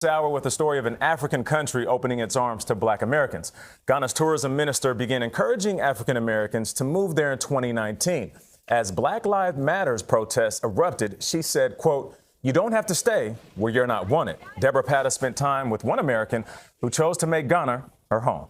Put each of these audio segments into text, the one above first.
This hour with the story of an African country opening its arms to Black Americans. Ghana's tourism minister began encouraging African Americans to move there in 2019. As Black Lives Matters protests erupted, she said, quote, "You don't have to stay where you're not wanted." Deborah Patta spent time with one American who chose to make Ghana her home.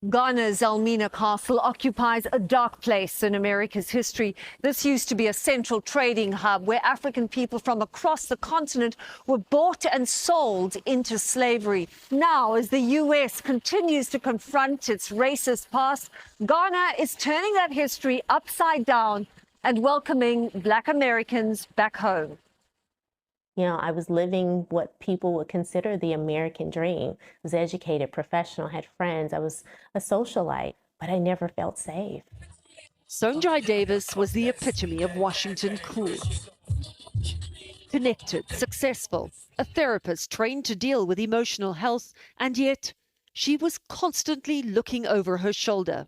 Ghana's Elmina Castle occupies a dark place in America's history. This used to be a central trading hub where African people from across the continent were bought and sold into slavery. Now, as the U.S. continues to confront its racist past, Ghana is turning that history upside down and welcoming Black Americans back home. You know, I was living what people would consider the American dream. I was educated, professional, had friends. I was a socialite, but I never felt safe. Sonjai Davis was the epitome of Washington cool. Connected, successful, a therapist trained to deal with emotional health, and yet she was constantly looking over her shoulder.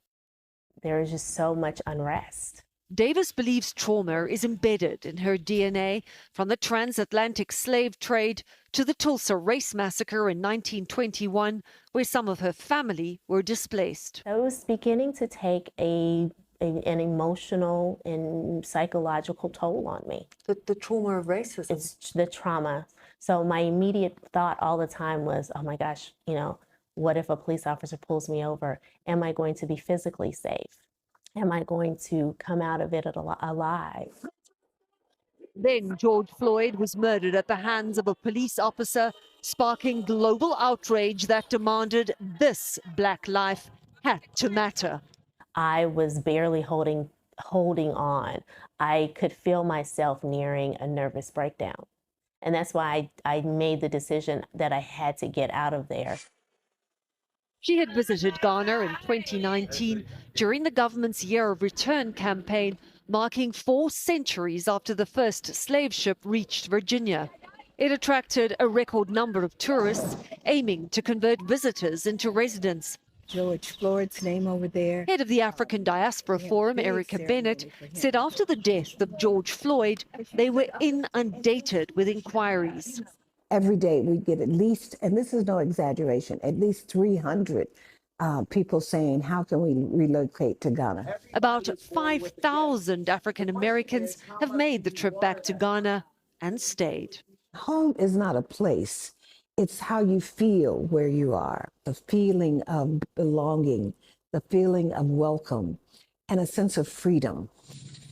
There was just so much unrest. Davis believes trauma is embedded in her DNA, from the transatlantic slave trade to the Tulsa race massacre in 1921, where some of her family were displaced. I was beginning to take an emotional and psychological toll on me. The trauma of racism? It's the trauma. So my immediate thought all the time was, oh my gosh, you know, what if a police officer pulls me over? Am I going to be physically safe? Am I going to come out of it alive? Then George Floyd was murdered at the hands of a police officer, sparking global outrage that demanded this Black life had to matter. I was barely holding on. I could feel myself nearing a nervous breakdown. And that's why I made the decision that I had to get out of there. She had visited Ghana in 2019 during the government's Year of Return campaign, marking 4 centuries after the first slave ship reached Virginia. It attracted a record number of tourists, aiming to convert visitors into residents. George Floyd's name over there. Head of the African Diaspora Forum, Erica Bennett, said after the death of George Floyd, they were inundated with inquiries. Every day we get at least, and this is no exaggeration, at least 300 people saying, how can we relocate to Ghana? About 5,000 African Americans have made the trip back to Ghana and stayed. Home is not a place. It's how you feel where you are, the feeling of belonging, the feeling of welcome, and a sense of freedom.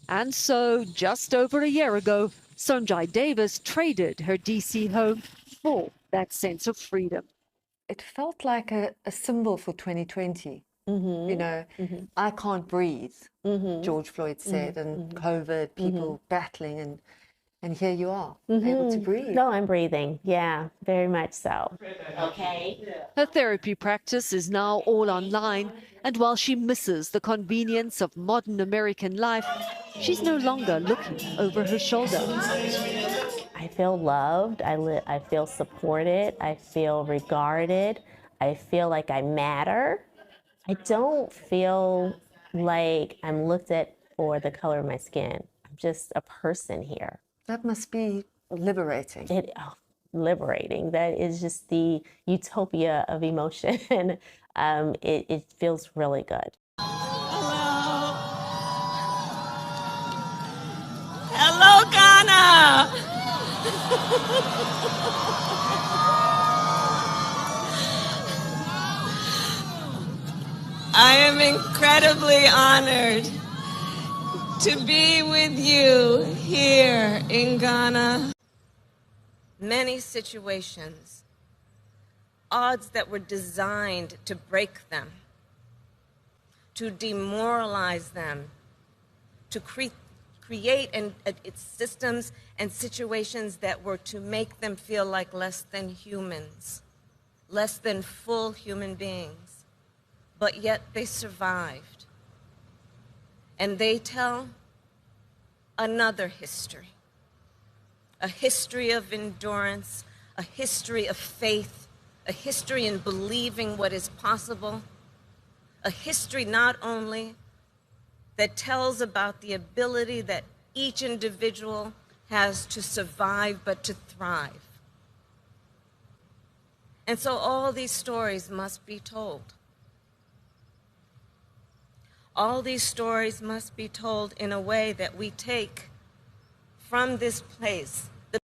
And so, just over a year ago, Sonjai Davis traded her DC home for that sense of freedom. It felt like a symbol for 2020. You know, I can't breathe, George Floyd said, and COVID, people battling, and here you are, able to breathe. No, I'm breathing. Yeah, very much so. Okay. Her therapy practice is now all online, and while she misses the convenience of modern American life, she's no longer looking over her shoulder. I feel loved. I feel supported. I feel regarded. I feel like I matter. I don't feel like I'm looked at for the color of my skin. I'm just a person here. That must be liberating. Liberating. That is just the utopia of emotion. It feels really good. Hello, Ghana! I am incredibly honored to be with you here in Ghana. Many situations, odds that were designed to break them, to demoralize them, to create systems and situations that were to make them feel like less than humans, less than full human beings. But yet they survived. And they tell another history, a history of endurance, a history of faith, a history in believing what is possible, a history not only that tells about the ability that each individual has to survive, but to thrive. And so all these stories must be told. All these stories must be told in a way that we take from this place